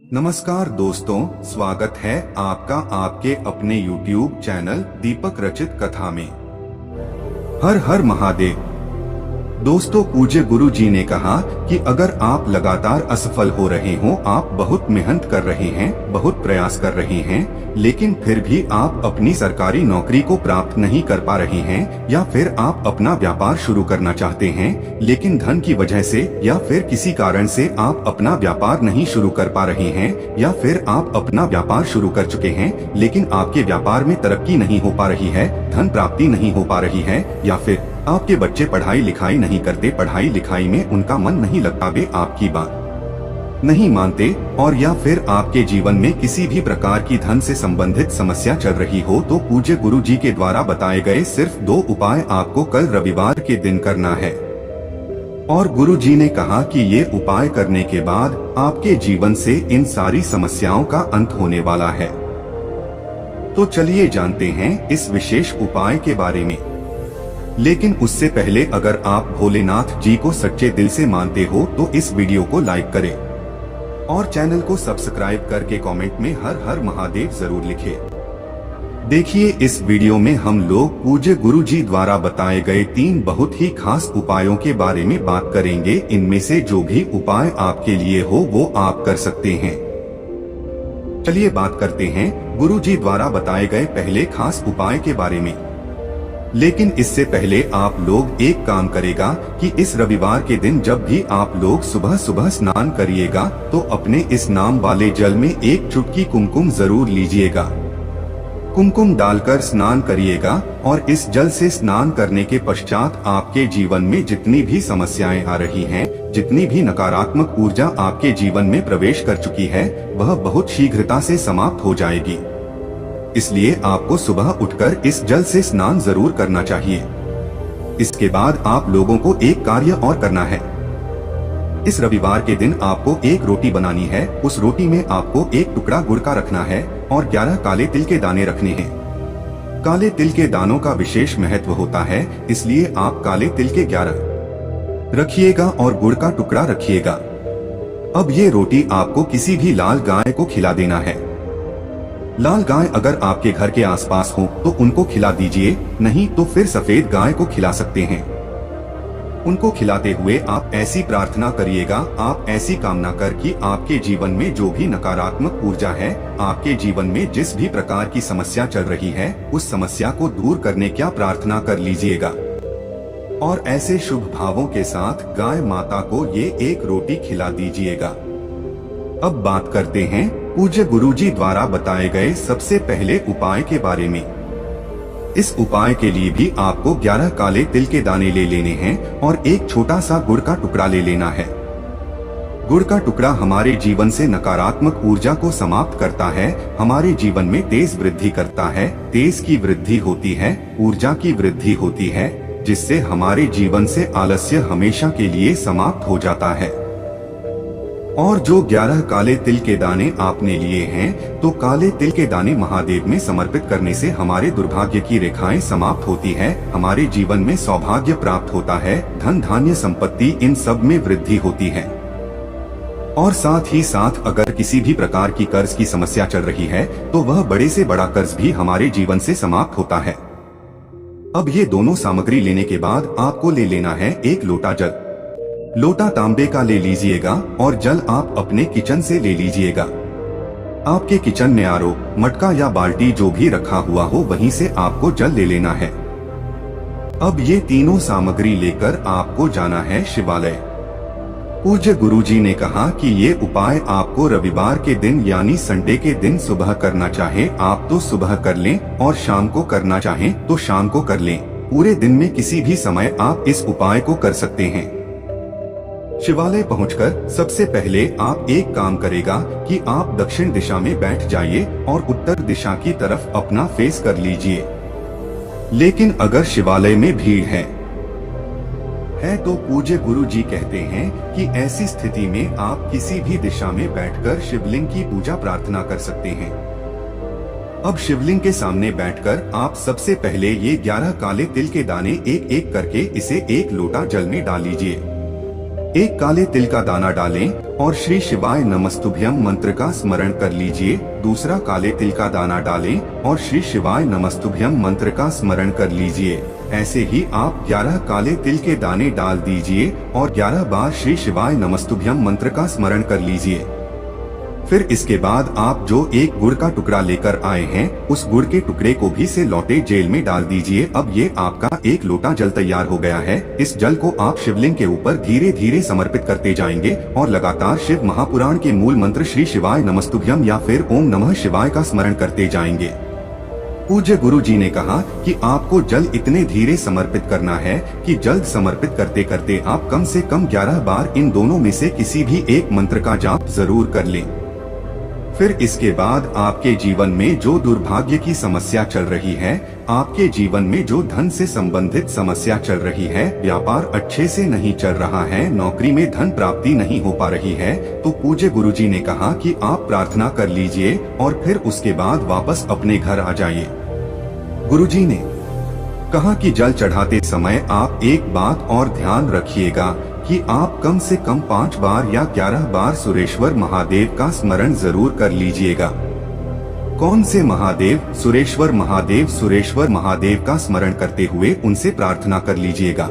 नमस्कार दोस्तों, स्वागत है आपका आपके अपने YouTube चैनल दीपक रचित कथा में। हर हर महादेव। दोस्तों, पूज्य गुरु जी ने कहा कि अगर आप लगातार असफल हो रहे हो, आप बहुत मेहनत कर रहे हैं, बहुत प्रयास कर रहे हैं, लेकिन फिर भी आप अपनी सरकारी नौकरी को प्राप्त नहीं कर पा रहे हैं, या फिर आप अपना व्यापार शुरू करना चाहते हैं लेकिन धन की वजह से या फिर किसी कारण से आप अपना व्यापार नहीं शुरू कर पा रहे हैं, या फिर आप अपना व्यापार शुरू कर चुके हैं लेकिन आपके व्यापार में तरक्की नहीं हो पा रही है, धन प्राप्ति नहीं हो पा रही है, या फिर आपके बच्चे पढ़ाई लिखाई नहीं करते, पढ़ाई लिखाई में उनका मन नहीं लगता, वे आपकी बात नहीं मानते, और या फिर आपके जीवन में किसी भी प्रकार की धन से संबंधित समस्या चल रही हो, तो पूज्य गुरु जी के द्वारा बताए गए सिर्फ 2 उपाय आपको कल रविवार के दिन करना है। और गुरु जी ने कहा कि ये उपाय करने के बाद आपके जीवन से इन सारी समस्याओं का अंत होने वाला है। तो चलिए जानते हैं इस विशेष उपाय के बारे में। लेकिन उससे पहले अगर आप भोलेनाथ जी को सच्चे दिल से मानते हो तो इस वीडियो को लाइक करें और चैनल को सब्सक्राइब करके कमेंट में हर हर महादेव जरूर लिखें। देखिए, इस वीडियो में हम लोग पूज्य गुरु जी द्वारा बताए गए 3 बहुत ही खास उपायों के बारे में बात करेंगे। इनमें से जो भी उपाय आपके लिए हो वो आप कर सकते हैं। चलिए बात करते हैं गुरु जी द्वारा बताए गए पहले खास उपाय के बारे में। लेकिन इससे पहले आप लोग एक काम करेगा कि इस रविवार के दिन जब भी आप लोग सुबह सुबह स्नान करिएगा तो अपने इस नाम वाले जल में एक चुटकी कुमकुम जरूर लीजिएगा। कुमकुम डालकर स्नान करिएगा और इस जल से स्नान करने के पश्चात आपके जीवन में जितनी भी समस्याएं आ रही हैं, जितनी भी नकारात्मक ऊर्जा आपके जीवन में प्रवेश कर चुकी है, वह बहुत शीघ्रता से समाप्त हो जाएगी। इसलिए आपको सुबह उठकर इस जल से स्नान जरूर करना चाहिए। इसके बाद आप लोगों को एक कार्य और करना है। इस रविवार के दिन आपको एक रोटी बनानी है। उस रोटी में आपको एक टुकड़ा गुड़ का रखना है और 11 काले तिल के दाने रखने हैं। काले तिल के दानों का विशेष महत्व होता है, इसलिए आप काले तिल के 11 रखिएगा और गुड़ का टुकड़ा रखिएगा। अब ये रोटी आपको किसी भी लाल गाय को खिला देना है। लाल गाय अगर आपके घर के आसपास हो तो उनको खिला दीजिए, नहीं तो फिर सफेद गाय को खिला सकते हैं। उनको खिलाते हुए आप ऐसी प्रार्थना करिएगा, आप ऐसी कामना कर कि आपके जीवन में जो भी नकारात्मक ऊर्जा है, आपके जीवन में जिस भी प्रकार की समस्या चल रही है, उस समस्या को दूर करने की प्रार्थना कर लीजिएगा। और ऐसे शुभ भावों के साथ गाय माता को ये एक रोटी खिला दीजिएगा। अब बात करते हैं पूज्य गुरु जी द्वारा बताए गए सबसे पहले उपाय के बारे में। इस उपाय के लिए भी आपको 11 काले तिल के दाने ले लेने हैं और एक छोटा सा गुड़ का टुकड़ा ले लेना है। गुड़ का टुकड़ा हमारे जीवन से नकारात्मक ऊर्जा को समाप्त करता है, हमारे जीवन में तेज वृद्धि करता है। तेज की वृद्धि होती है, ऊर्जा की वृद्धि होती है, जिससे हमारे जीवन से आलस्य हमेशा के लिए समाप्त हो जाता है। और जो 11 काले तिल के दाने आपने लिए हैं, तो काले तिल के दाने महादेव में समर्पित करने से हमारे दुर्भाग्य की रेखाएं समाप्त होती है, हमारे जीवन में सौभाग्य प्राप्त होता है, धन धान्य संपत्ति इन सब में वृद्धि होती है। और साथ ही साथ अगर किसी भी प्रकार की कर्ज की समस्या चल रही है तो वह बड़े से बड़ा कर्ज भी हमारे जीवन से समाप्त होता है। अब ये दोनों सामग्री लेने के बाद आपको ले लेना है एक लोटा जल। लोटा तांबे का ले लीजिएगा और जल आप अपने किचन से ले लीजिएगा। आपके किचन में आरओ, मटका या बाल्टी जो भी रखा हुआ हो वहीं से आपको जल ले लेना है। अब ये तीनों सामग्री लेकर आपको जाना है शिवालय। पूज्य गुरु जी ने कहा कि ये उपाय आपको रविवार के दिन यानी संडे के दिन सुबह करना चाहे आप तो सुबह कर लें और शाम को करना चाहें तो शाम को कर लें। पूरे दिन में किसी भी समय आप इस उपाय को कर सकते हैं। शिवालय पहुंचकर सबसे पहले आप एक काम करेगा कि आप दक्षिण दिशा में बैठ जाइए और उत्तर दिशा की तरफ अपना फेस कर लीजिए। लेकिन अगर शिवालय में भीड़ है तो पूज्य गुरु जी कहते हैं कि ऐसी स्थिति में आप किसी भी दिशा में बैठकर शिवलिंग की पूजा प्रार्थना कर सकते हैं। अब शिवलिंग के सामने बैठकर आप सबसे पहले ये 11 काले तिल के दाने एक एक करके इसे एक लोटा जल में डाल लीजिए। एक काले तिल का दाना डालें और श्री शिवाय नमस्तुभ्यम मंत्र का स्मरण कर लीजिए। दूसरा काले तिल का दाना डालें और श्री शिवाय नमस्तुभ्यम मंत्र का स्मरण कर लीजिए। ऐसे ही आप 11 काले तिल के दाने डाल दीजिए और 11 बार श्री शिवाय नमस्तुभ्यम मंत्र का स्मरण कर लीजिए। फिर इसके बाद आप जो एक गुड़ का टुकड़ा लेकर आए हैं, उस गुड़ के टुकड़े को भी से लौटे जेल में डाल दीजिए। अब ये आपका 1 लोटा जल तैयार हो गया है। इस जल को आप शिवलिंग के ऊपर धीरे धीरे समर्पित करते जाएंगे और लगातार शिव महापुराण के मूल मंत्र श्री शिवाय नमस्तुभ्यम या फिर ओम नमः शिवाय का स्मरण करते जाएंगे। पूज्य गुरु जी ने कहा कि आपको जल इतने धीरे समर्पित करना है कि जल समर्पित करते करते आप कम से कम 11 बार इन दोनों में से किसी भी एक मंत्र का जाप जरूर कर लें। फिर इसके बाद आपके जीवन में जो दुर्भाग्य की समस्या चल रही है, आपके जीवन में जो धन से संबंधित समस्या चल रही है, व्यापार अच्छे से नहीं चल रहा है, नौकरी में धन प्राप्ति नहीं हो पा रही है, तो पूज्य गुरुजी ने कहा कि आप प्रार्थना कर लीजिए और फिर उसके बाद वापस अपने घर आ जाइए। गुरुजी ने कहा कि जल चढ़ाते समय आप एक बात और ध्यान रखिएगा कि आप कम से कम 5 बार या 11 बार सुरेश्वर महादेव का स्मरण जरूर कर लीजिएगा। कौन से महादेव? सुरेश्वर महादेव। सुरेश्वर महादेव का स्मरण करते हुए उनसे प्रार्थना कर लीजिएगा।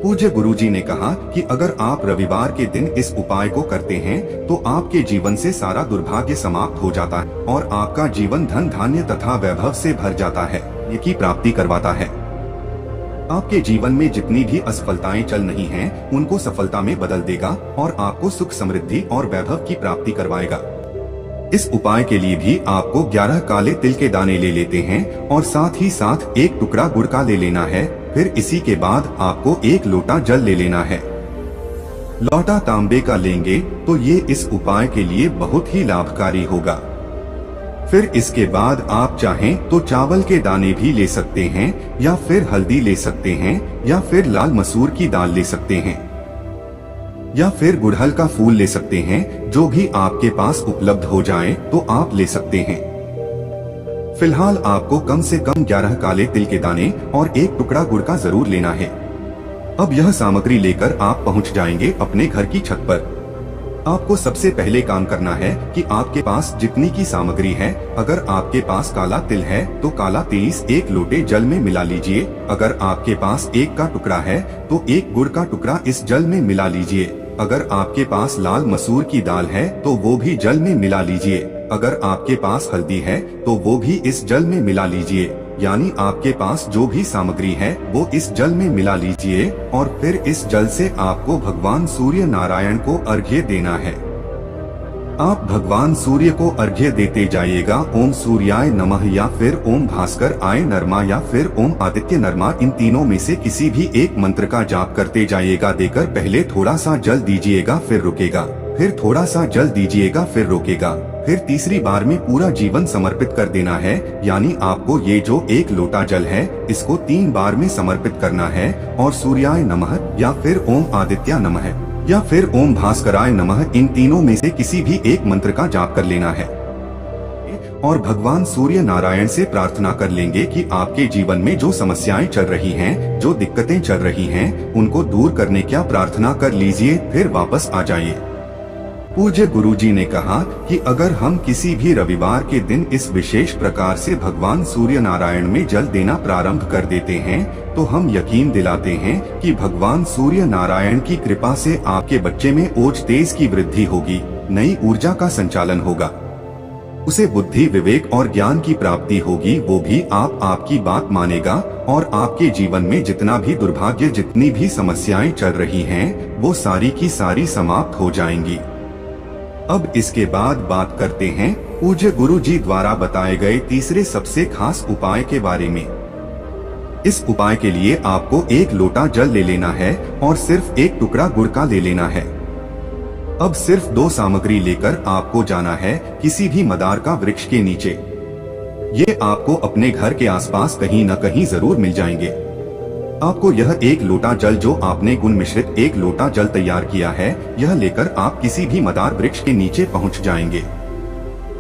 पूज्य गुरुजी ने कहा कि अगर आप रविवार के दिन इस उपाय को करते हैं तो आपके जीवन से सारा दुर्भाग्य समाप्त हो जाता है और आपका जीवन धन धान्य तथा वैभव से भर जाता है, ये की प्राप्ति करवाता है। आपके जीवन में जितनी भी असफलताएं चल रही हैं, उनको सफलता में बदल देगा और आपको सुख समृद्धि और वैभव की प्राप्ति करवाएगा। इस उपाय के लिए भी आपको 11 काले तिल के दाने ले लेते हैं और साथ ही साथ एक टुकड़ा गुड़ का ले लेना है। फिर इसी के बाद आपको 1 लोटा जल ले लेना है। लोटा तांबे का लेंगे तो ये इस उपाय के लिए बहुत ही लाभकारी होगा। फिर इसके बाद आप चाहें तो चावल के दाने भी ले सकते हैं या फिर हल्दी ले सकते हैं या फिर लाल मसूर की दाल ले सकते हैं या फिर गुड़हल का फूल ले सकते हैं। जो भी आपके पास उपलब्ध हो जाए तो आप ले सकते हैं। फिलहाल आपको कम से कम 11 काले तिल के दाने और 1 टुकड़ा गुड़ का जरूर लेना है। अब यह सामग्री लेकर आप पहुंच जाएंगे अपने घर की छत पर। आपको सबसे पहले काम करना है कि आपके पास जितनी की सामग्री है, अगर आपके पास काला तिल है तो काला तिल 1 लोटे जल में मिला लीजिए। अगर आपके पास 1 का टुकड़ा है तो 1 गुड़ का टुकड़ा इस जल में मिला लीजिए। अगर आपके पास लाल मसूर की दाल है तो वो भी जल में मिला लीजिए। अगर आपके पास हल्दी है तो वो भी इस जल में मिला लीजिए। यानी आपके पास जो भी सामग्री है वो इस जल में मिला लीजिए और फिर इस जल से आपको भगवान सूर्य नारायण को अर्घ्य देना है। आप भगवान सूर्य को अर्घ्य देते जाइएगा। ओम सूर्याय नमः या फिर ओम भास्कर आय नरमा या फिर ओम आदित्य नरमा, इन तीनों में से किसी भी एक मंत्र का जाप करते जाइएगा। देकर पहले थोड़ा सा जल दीजिएगा, फिर रुकेगा, फिर थोड़ा सा जल दीजिएगा, फिर रोकेगा, फिर तीसरी बार में पूरा जीवन समर्पित कर देना है। यानी आपको ये जो 1 लोटा जल है इसको 3 बार में समर्पित करना है और सूर्याय नमः या फिर ओम आदित्य नमः या फिर ओम भास्कराय नमः, इन तीनों में से किसी भी एक मंत्र का जाप कर लेना है और भगवान सूर्य नारायण से प्रार्थना कर लेंगे कि आपके जीवन में जो समस्याएं चल रही हैं, जो दिक्कतें चल रही हैं, उनको दूर करने की प्रार्थना कर लीजिए। फिर वापस आ जाइए। पूज्य गुरुजी ने कहा कि अगर हम किसी भी रविवार के दिन इस विशेष प्रकार से भगवान सूर्य नारायण में जल देना प्रारंभ कर देते हैं तो हम यकीन दिलाते हैं कि भगवान सूर्य नारायण की कृपा से आपके बच्चे में ओज तेज की वृद्धि होगी, नई ऊर्जा का संचालन होगा, उसे बुद्धि विवेक और ज्ञान की प्राप्ति होगी। वो भी आपकी बात मानेगा और आपके जीवन में जितना भी दुर्भाग्य, जितनी भी समस्याएं चल रही हैं, वो सारी की सारी समाप्त हो जाएंगी। अब इसके बाद बात करते हैं पूज्य गुरु जी द्वारा बताए गए तीसरे सबसे खास उपाय के बारे में। इस उपाय के लिए आपको 1 लोटा जल ले लेना है और सिर्फ 1 टुकड़ा गुड़ का ले लेना है। अब सिर्फ 2 सामग्री लेकर आपको जाना है किसी भी मदार का वृक्ष के नीचे। ये आपको अपने घर के आसपास कहीं न कहीं जरूर मिल जाएंगे। आपको यह 1 लोटा जल जो आपने गुण मिश्रित 1 लोटा जल तैयार किया है, यह लेकर आप किसी भी मदार वृक्ष के नीचे पहुंच जाएंगे।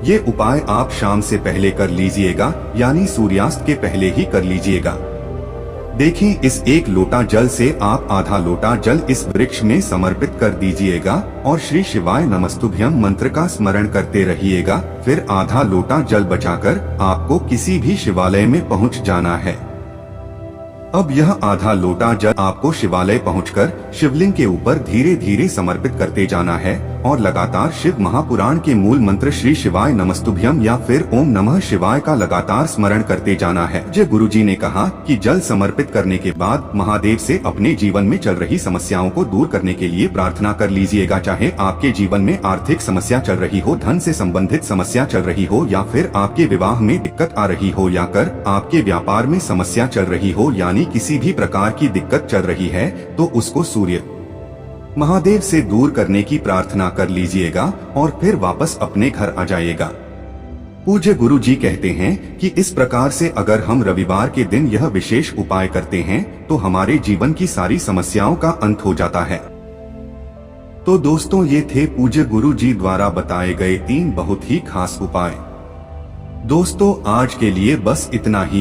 ये उपाय आप शाम से पहले कर लीजिएगा, यानी सूर्यास्त के पहले ही कर लीजिएगा। देखिए, इस एक लोटा जल से आप आधा लोटा जल इस वृक्ष में समर्पित कर दीजिएगा और श्री शिवाय नमस्तुभ्यम मंत्र का स्मरण करते रहिएगा। फिर आधा लोटा जल बचाकर आपको किसी भी शिवालय में पहुंच जाना है। अब यह आधा लोटा जल आपको शिवालय पहुंचकर शिवलिंग के ऊपर धीरे धीरे समर्पित करते जाना है और लगातार शिव महापुराण के मूल मंत्र श्री शिवाय नमस्तुभ्यम या फिर ओम नमः शिवाय का लगातार स्मरण करते जाना है। जय गुरुजी ने कहा कि जल समर्पित करने के बाद महादेव से अपने जीवन में चल रही समस्याओं को दूर करने के लिए प्रार्थना कर लीजिएगा। चाहे आपके जीवन में आर्थिक समस्या चल रही हो, धन से संबंधित समस्या चल रही हो, या फिर आपके विवाह में दिक्कत आ रही हो, या कर आपके व्यापार में समस्या चल रही हो, यानी किसी भी प्रकार की दिक्कत चल रही है, तो उसको सूर्य महादेव से दूर करने की प्रार्थना कर लीजिएगा और फिर वापस अपने घर आ जाइएगा। पूज्य गुरु जी कहते हैं कि इस प्रकार से अगर हम रविवार के दिन यह विशेष उपाय करते हैं तो हमारे जीवन की सारी समस्याओं का अंत हो जाता है। तो दोस्तों, ये थे पूज्य गुरु जी द्वारा बताए गए 3 बहुत ही खास उपाय। दोस्तों, आज के लिए बस इतना ही।